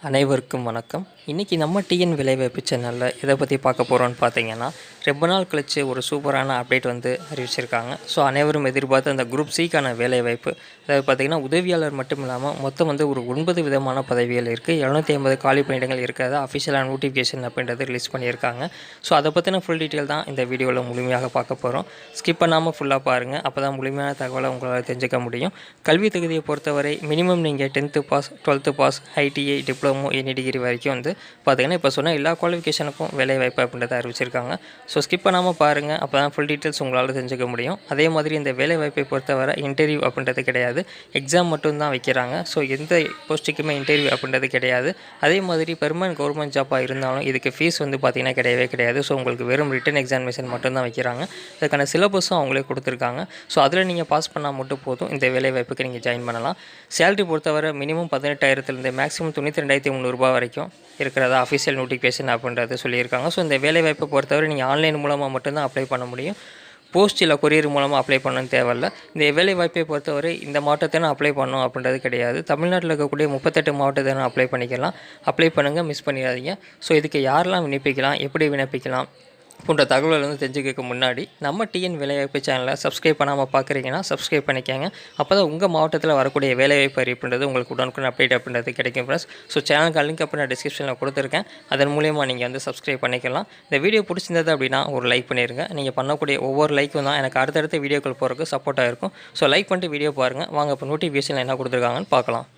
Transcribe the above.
அனைவருக்கும் வணக்கம். இன்றைக்கி நம்ம டிஎன் விலைவாய்ப்பு சேனலில் எதை பற்றி பார்க்க போகிறோன்னு பார்த்தீங்கன்னா, ரொம்ப நாள் கழித்து ஒரு சூப்பரான அப்டேட் வந்து அறிவிச்சிருக்காங்க. ஸோ அனைவரும் எதிர்பார்த்து அந்த குரூப் சிக்கான வேலைவாய்ப்பு, அதாவது பார்த்திங்கன்னா உதவியாளர் மட்டும் இல்லாமல் மொத்தம் வந்து ஒரு 9 விதமான பதவிகள் இருக்குது. 750 காலி பணியிடங்கள் இருக்கிறதா அஃபிஷியலான நோட்டிஃபிகேஷன் அப்படின்றது ரிலீஸ் பண்ணியிருக்காங்க. ஸோ அதை பற்றின ஃபுல் டீட்டெயில் தான் இந்த வீடியோவில் முழுமையாக பார்க்க போகிறோம். ஸ்கிப் பண்ணாமல் ஃபுல்லாக பாருங்கள். அப்போ தான் முழுமையான தகவலை உங்களால் தெரிஞ்சுக்க முடியும். கல்வி தகுதியை பொறுத்தவரை மினிமம் நீங்கள் 10th pass, 12th pass, ITI, diploma, any degree வரைக்கும் வந்து பார்த்திங்கன்னா இப்போ சொன்ன எல்லா குவாலிஃபிகேஷனுக்கும் வேலைவாய்ப்பு அப்படின்றத அறிவிச்சிருக்காங்க. ஸோ ஸ்கிப் பண்ணாமல் பாருங்கள். அப்போ தான் ஃபுல் டீட்டெயில்ஸ் உங்களால் தெரிஞ்சுக்க முடியும். அதே மாதிரி இந்த வேலைவாய்ப்பை பொறுத்தவரை இன்டர்வியூ அப்படின்றது கிடையாது, எக்ஸாம் மட்டும்தான் வைக்கிறாங்க. ஸோ எந்த போஸ்ட்டுக்குமே இன்டர்வியூ அப்படின்றது கிடையாது. அதே மாதிரி பெர்மனன்ட் கவர்மெண்ட் ஜாப்பாக இருந்தாலும் இதுக்கு ஃபீஸ் வந்து பார்த்திங்கன்னா கிடையவே கிடையாது. ஸோ உங்களுக்கு வெறும் ரிட்டன் எக்ஸாமினேஷன் மட்டும்தான் வைக்கிறாங்க. அதுக்கான சிலபஸும் அவங்களே கொடுத்துருக்காங்க. ஸோ அதில் நீங்கள் பாஸ் பண்ணால் மட்டும் போதும் இந்த வேலைவாய்ப்புக்கு நீங்கள் ஜாயின் பண்ணலாம். சேலரி பொறுத்தவரை மினிமம் 18,000 மேக்ஸிமம் 92,300 வரைக்கும் இருக்கிறதா அஃபிஷியல் நோட்டிஃபிகேஷன் அப்படின்றது சொல்லியிருக்காங்க. ஸோ இந்த வேலைவாய்ப்பை பொறுத்தவரை நீங்கள் ஆன்லைன் மூலமாக மட்டும்தான் அப்ளை பண்ண முடியும். போஸ்ட் இல்லை கொரியர் மூலமாக அப்ளை பண்ணணும்னு தேவையில்ல. இந்த வேலைவாய்ப்பை பொறுத்தவரை இந்த மாவட்டத்தை அப்ளை பண்ணணும் அப்படின்றது கிடையாது. தமிழ்நாட்டில் இருக்கக்கூடிய 38 மாவட்டத்தை அப்ளை பண்ணிக்கலாம். அப்ளை பண்ணுங்கள், மிஸ் பண்ணிடாதீங்க. ஸோ இதுக்கு யாரெல்லாம் விண்ணப்பிக்கலாம், எப்படி விண்ணப்பிக்கலாம் போன்ற தகவல்கள் வந்து தெரிஞ்சுக்க முன்னாடி நம்ம டிஎன் வேலைவாய்ப்பு சேனலை சப்ஸ்கிரைப் பண்ணாமல் பார்க்குறீங்கன்னா சப்ஸ்கிரைப் பண்ணிக்கோங்க. அப்போ தான் உங்கள் மாவட்டத்தில் வரக்கூடிய வேலைவாய்ப்பு அறிவிப்புன்றது உங்களுக்கு உடனுக்குடன் அப்டேட் அப்படின்றது கிடைக்கும் ஃப்ரெண்ட்ஸ். ஸோ சேனலுக்கு லிங்க் அப்போ நான் டிஸ்கிரிப்ஷனில் கொடுத்துருக்கேன். அதன் மூலியமாக நீங்கள் வந்து சப்ஸ்கிரைப் பண்ணிக்கலாம். இந்த வீடியோ பிடிச்சிருந்தது அப்படின்னா ஒரு லைக் பண்ணிடுங்க. நீங்கள் பண்ணக்கூடிய ஒவ்வொரு லைக்கும் தான் எனக்கு அடுத்தடுத்த வீடியோக்கள் போகிறதுக்கு சப்போர்ட்டாக இருக்கும். ஸோ லைக் பண்ணிட்டு வீடியோ பாருங்கள். வாங்க இப்போ நோட்டிஃபிகேஷன் என்ன கொடுத்துருக்காங்கன்னு பார்க்கலாம்.